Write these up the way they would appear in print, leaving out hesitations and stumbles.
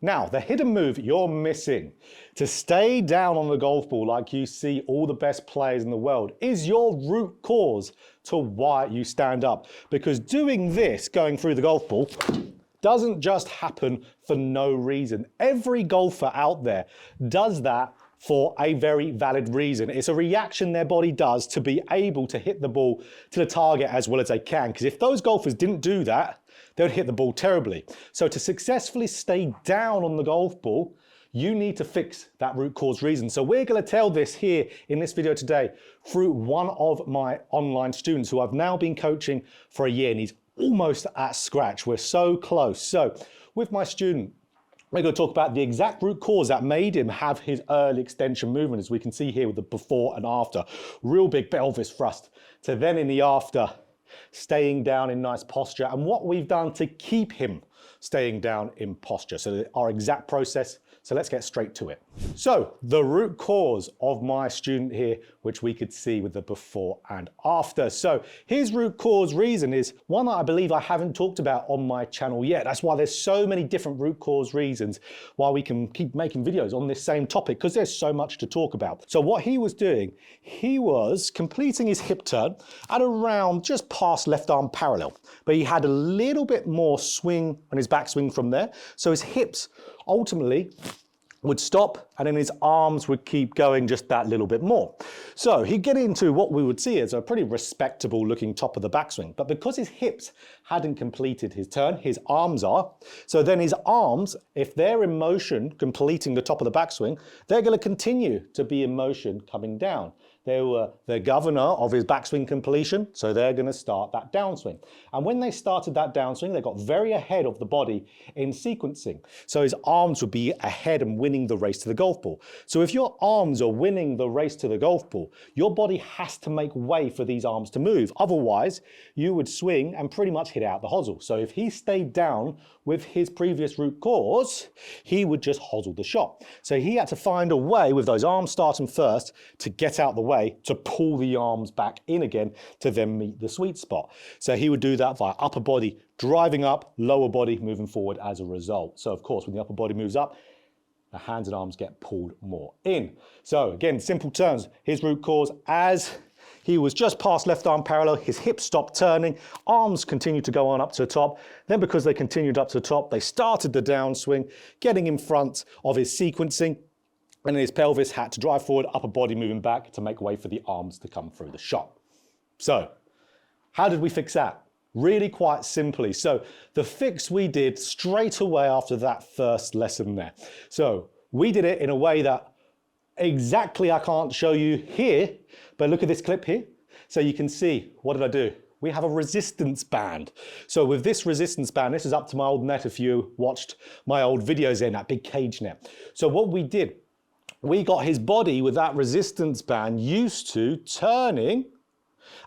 Now, the hidden move you're missing to stay down on the golf ball like you see all the best players in the world is your root cause to why you stand up. Because doing this, going through the golf ball, doesn't just happen for no reason. Every golfer out there does that for a very valid reason. It's a reaction their body does to be able to hit the ball to the target as well as they can. Because if those golfers didn't do that, they would hit the ball terribly. So to successfully stay down on the golf ball, you need to fix that root cause reason. So we're going to tell this here in this video today through one of my online students who I've now been coaching for a year, and he's almost at scratch. We're so close. So with my student, we're going to talk about the exact root cause that made him have his early extension movement, as we can see here with the before and after. Real big pelvis thrust to then in the after, staying down in nice posture, and what we've done to keep him staying down in posture. So our exact process. So let's get straight to it. So the root cause of my student here, which we could see with the before and after. So his root cause reason is one that I believe I haven't talked about on my channel yet. That's why there's so many different root cause reasons why we can keep making videos on this same topic, because there's so much to talk about. So what he was doing, he was completing his hip turn at around just past left arm parallel, but he had a little bit more swing on his backswing from there. So his hips ultimately would stop, and then his arms would keep going just that little bit more. So he'd get into what we would see as a pretty respectable looking top of the backswing. But because his hips hadn't completed his turn, his arms are. So then his arms, if they're in motion completing the top of the backswing, they're going to continue to be in motion coming down. They were the governor of his backswing completion, so they're going to start that downswing. And when they started that downswing, they got very ahead of the body in sequencing. So his arms would be ahead and winning the race to the golf ball. So if your arms are winning the race to the golf ball, your body has to make way for these arms to move. Otherwise, you would swing and pretty much hit out the hosel. So if he stayed down with his previous root cause, he would just hosel the shot. So he had to find a way with those arms starting first to get out the way, to pull the arms back in again to then meet the sweet spot. So he would do that via upper body driving up, lower body moving forward as a result. So of course, when the upper body moves up, the hands and arms get pulled more in. So again, simple terms, his root cause, as he was just past left arm parallel, his hips stopped turning, arms continued to go on up to the top. Then because they continued up to the top, they started the downswing, getting in front of his sequencing, and then his pelvis had to drive forward, upper body moving back to make way for the arms to come through the shot. So how did we fix that? Really quite simply. So the fix we did straight away after that first lesson there. So we did it in a way that exactly I can't show you here, but look at this clip here. So you can see, what did I do? We have a resistance band. So with this resistance band, this is up to my old net if you watched my old videos in that big cage net. So what we did, we got his body with that resistance band used to turning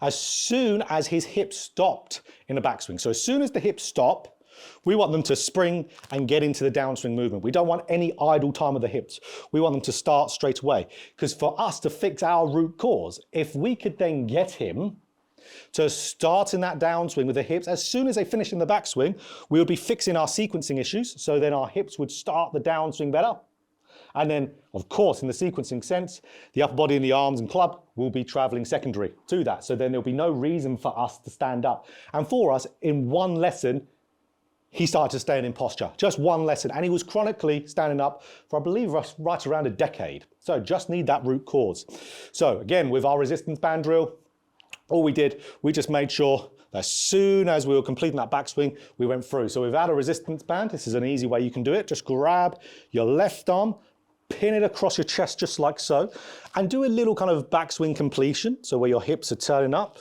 as soon as his hips stopped in the backswing. So as soon as the hips stop, we want them to spring and get into the downswing movement. We don't want any idle time of the hips. We want them to start straight away. Because for us to fix our root cause, if we could then get him to start in that downswing with the hips, as soon as they finish in the backswing, we would be fixing our sequencing issues. So then our hips would start the downswing better. And then, of course, in the sequencing sense, the upper body and the arms and club will be traveling secondary to that. So then there'll be no reason for us to stand up. And for us, in one lesson, he started to stay in posture. Just one lesson. And he was chronically standing up for, I believe, right around a decade. So just need that root cause. So again, with our resistance band drill, all we did, we just made sure that as soon as we were completing that backswing, we went through. So without a resistance band, this is an easy way you can do it. Just grab your left arm, pin it across your chest just like so, and do a little kind of backswing completion, so where your hips are turning up.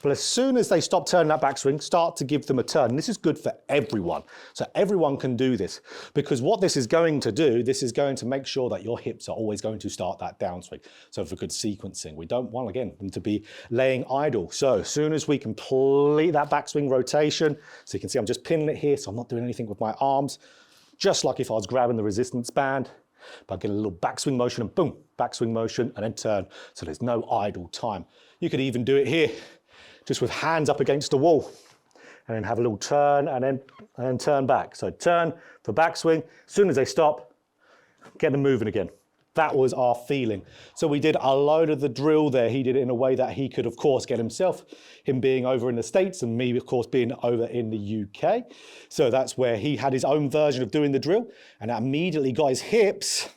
But as soon as they stop turning that backswing, start to give them a turn. And this is good for everyone. So everyone can do this, because what this is going to do, this is going to make sure that your hips are always going to start that downswing. So for good sequencing, we don't want, again, them to be laying idle. So as soon as we complete that backswing rotation, so you can see I'm just pinning it here, so I'm not doing anything with my arms, just like if I was grabbing the resistance band. But get a little backswing motion and boom, backswing motion and then turn. So there's no idle time. You could even do it here, just with hands up against the wall. and then have a little turn and then turn back. So turn for backswing. As soon as they stop, get them moving again. That was our feeling. So we did a load of the drill there. He did it in a way that he could, of course, get himself, him being over in the States and me, of course, being over in the UK. So that's where he had his own version of doing the drill, and that immediately got his hips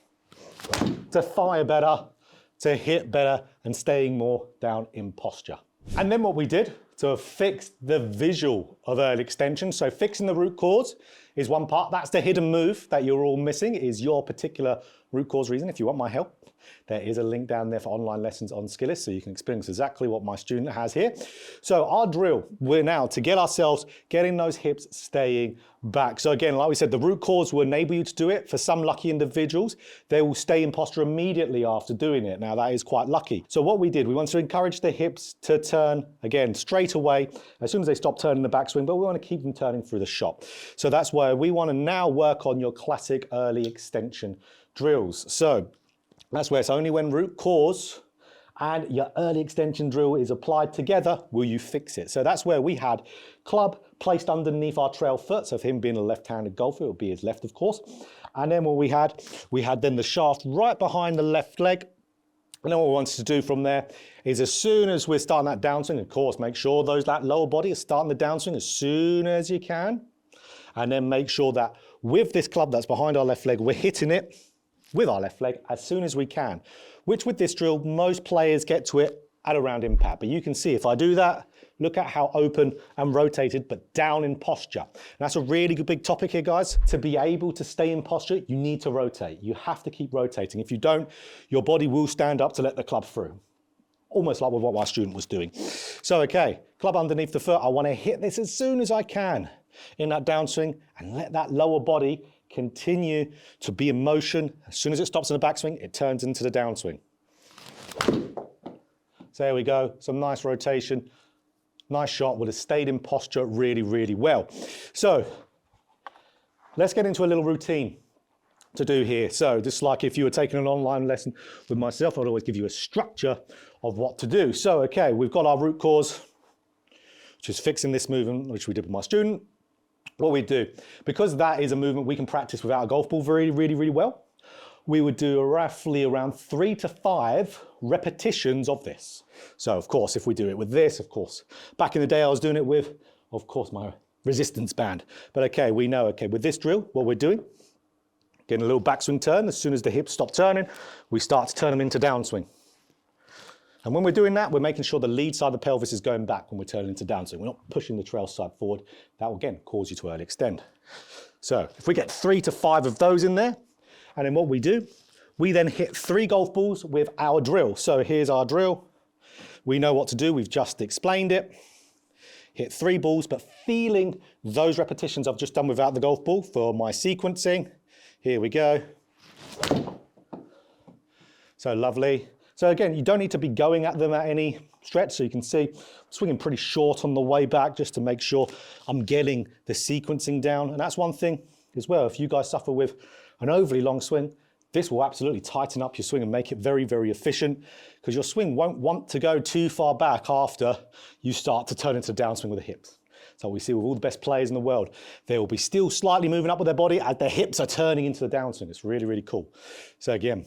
to fire better, to hit better, and staying more down in posture. And then what we did to fix the visual of early extension. So fixing the root cause is one part. That's the hidden move that you're all missing, is your particular root cause reason. If you want my help, there is a link down there for online lessons on Skillist, so you can experience exactly what my student has here. So our drill, we're now to get ourselves getting those hips staying back. So again, like we said, the root cause will enable you to do it. For some lucky individuals, they will stay in posture immediately after doing it. Now that is quite lucky. So what we did, we want to encourage the hips to turn again straight away as soon as they stop turning the backswing, but we want to keep them turning through the shot. So that's why we want to now work on your classic early extension drills. So that's where it's only when root cause and your early extension drill is applied together will you fix it. So that's where we had club placed underneath our trail foot. So for him being a left-handed golfer, it would be his left, of course. And then what we had then the shaft right behind the left leg. And then what we wanted to do from there is as soon as we're starting that downswing, of course, make sure that lower body is starting the downswing as soon as you can. And then make sure that with this club that's behind our left leg, we're hitting it with our left leg as soon as we can, which with this drill, most players get to it at around impact. But you can see if I do that, look at how open and rotated, but down in posture. And that's a really good big topic here, guys. To be able to stay in posture, you need to rotate. You have to keep rotating. If you don't, your body will stand up to let the club through. Almost like with what my student was doing. So, okay, club underneath the foot. I want to hit this as soon as I can in that downswing and let that lower body continue to be in motion. As soon as it stops in the backswing, it turns into the downswing. So there we go, some nice rotation, nice shot, would have stayed in posture really, really well. So let's get into a little routine to do here. So just like if you were taking an online lesson with myself, I'd always give you a structure of what to do. So, okay, we've got our root cause, which is fixing this movement, which we did with my student. What we do, because that is a movement we can practice without a golf ball really, really, really well, we would do roughly around 3 to 5 repetitions of this. So of course, if we do it with this, of course, back in the day I was doing it with, of course, my resistance band. But okay, we know, okay, with this drill, what we're doing, getting a little backswing turn, as soon as the hips stop turning, we start to turn them into downswing. And when we're doing that, we're making sure the lead side of the pelvis is going back when we're turning into downswing. We're not pushing the trail side forward. That will, again, cause you to early extend. So if we get 3 to 5 of those in there, and then what we do, we then hit 3 golf balls with our drill. So here's our drill. We know what to do. We've just explained it. Hit 3 balls, but feeling those repetitions I've just done without the golf ball for my sequencing. Here we go. So lovely. So again, you don't need to be going at them at any stretch. So you can see I'm swinging pretty short on the way back just to make sure I'm getting the sequencing down. And that's one thing as well. If you guys suffer with an overly long swing, this will absolutely tighten up your swing and make it very, very efficient, because your swing won't want to go too far back after you start to turn into downswing with the hips. So we see with all the best players in the world, they will be still slightly moving up with their body as their hips are turning into the downswing. It's really, really cool. So again,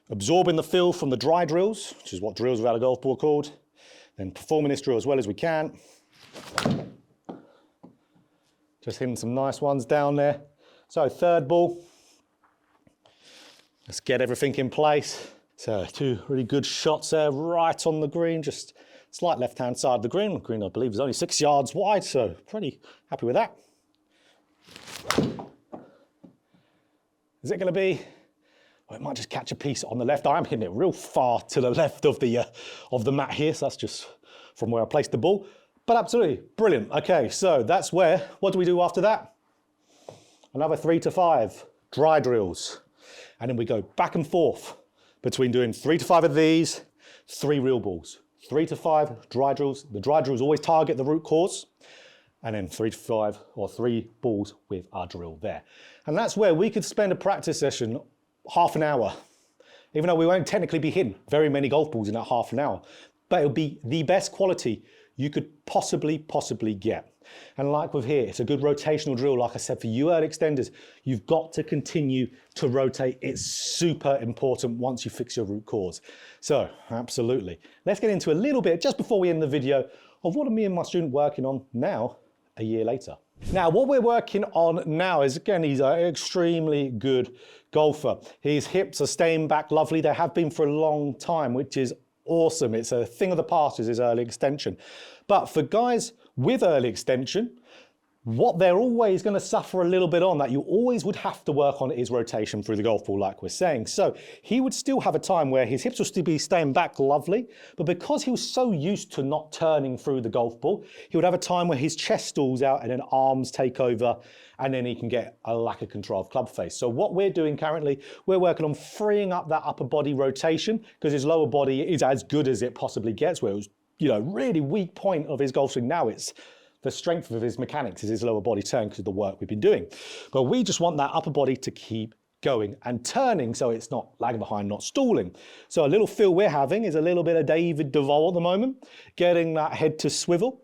absorbing the feel from the dry drills, which is what drills without a golf ball are called, then performing this drill as well as we can. Just hitting some nice ones down there. So third ball, let's get everything in place. So 2 really good shots there, right on the green, just slight left-hand side of the green. The green, I believe, is only 6 yards wide, so pretty happy with that. Is it going to be? Well, it might just catch a piece on the left. I am hitting it real far to the left of the mat here, so that's just from where I placed the ball. But absolutely brilliant. Okay, so that's where. What do we do after that? Another 3 to 5 dry drills, and then we go back and forth between doing 3 to 5 of these, 3 real balls. 3 to 5 dry drills. The dry drills always target the root cause, and then 3 to 5 or 3 balls with our drill there. And that's where we could spend a practice session half an hour, even though we won't technically be hitting very many golf balls in that half an hour, but it'll be the best quality you could possibly get. And like with here, it's a good rotational drill. Like I said, for you early extenders, you've got to continue to rotate. It's super important once you fix your root cause. So absolutely. Let's get into a little bit, just before we end the video, of what are me and my student working on now, a year later. Now, what we're working on now is, again, he's an extremely good golfer. His hips are staying back lovely. They have been for a long time, which is awesome. It's a thing of the past, is his early extension. But for guys with early extension, what they're always going to suffer a little bit on, that you always would have to work on, is rotation through the golf ball, like we're saying. So he would still have a time where his hips will still be staying back lovely, but because he was so used to not turning through the golf ball, he would have a time where his chest stalls out and then arms take over, and then he can get a lack of control of club face. So what we're doing currently, we're working on freeing up that upper body rotation, because his lower body is as good as it possibly gets, where it was, really weak point of his golf swing. Now it's the strength of his mechanics is his lower body turn because of the work we've been doing. But we just want that upper body to keep going and turning, so it's not lagging behind, not stalling. So a little feel we're having is a little bit of David Duval at the moment, getting that head to swivel,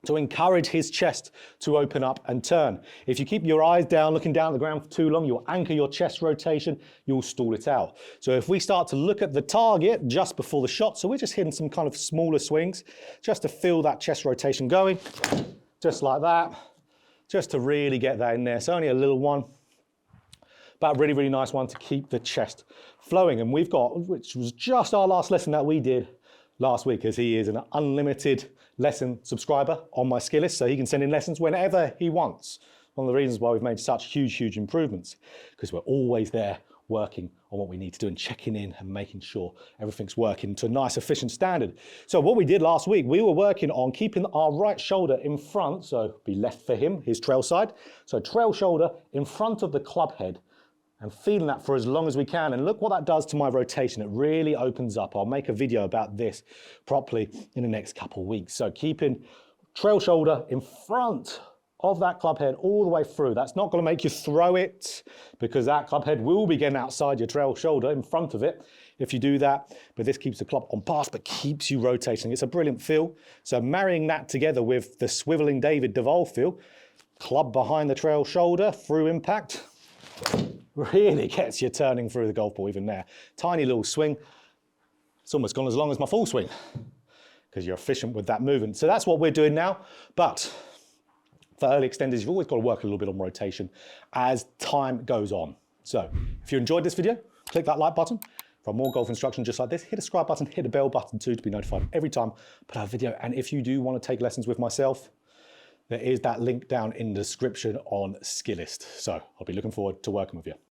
to encourage his chest to open up and turn. If you keep your eyes down, looking down at the ground for too long, you'll anchor your chest rotation, you'll stall it out. So if we start to look at the target just before the shot, so we're just hitting some kind of smaller swings, just to feel that chest rotation going, just like that, just to really get that in there. So only a little one, but a really, really nice one to keep the chest flowing. And we've got, which was just our last lesson that we did last week, as he is an unlimited lesson subscriber on my skill list, so he can send in lessons whenever he wants. One of the reasons why we've made such huge improvements, because we're always there working on what we need to do and checking in and making sure everything's working to a nice, efficient standard. So what we did last week, we were working on keeping our right shoulder in front, so be left for him, his trail side. So trail shoulder in front of the club head, and feeling that for as long as we can. And look what that does to my rotation. It really opens up. I'll make a video about this properly in the next couple of weeks. So keeping trail shoulder in front of that club head all the way through. That's not going to make you throw it, because that club head will be getting outside your trail shoulder in front of it if you do that. But this keeps the club on pass, but keeps you rotating. It's a brilliant feel. So marrying that together with the swiveling David Duval feel, club behind the trail shoulder through impact, really gets you turning through the golf ball even there. Tiny little swing. It's almost gone as long as my full swing, because you're efficient with that movement. So that's what we're doing now. But for early extenders, you've always got to work a little bit on rotation as time goes on. So if you enjoyed this video, click that like button. For more golf instruction just like this, hit the subscribe button, hit the bell button too, to be notified every time I put out a video. And if you do want to take lessons with myself, there is that link down in the description on Skillist. So I'll be looking forward to working with you.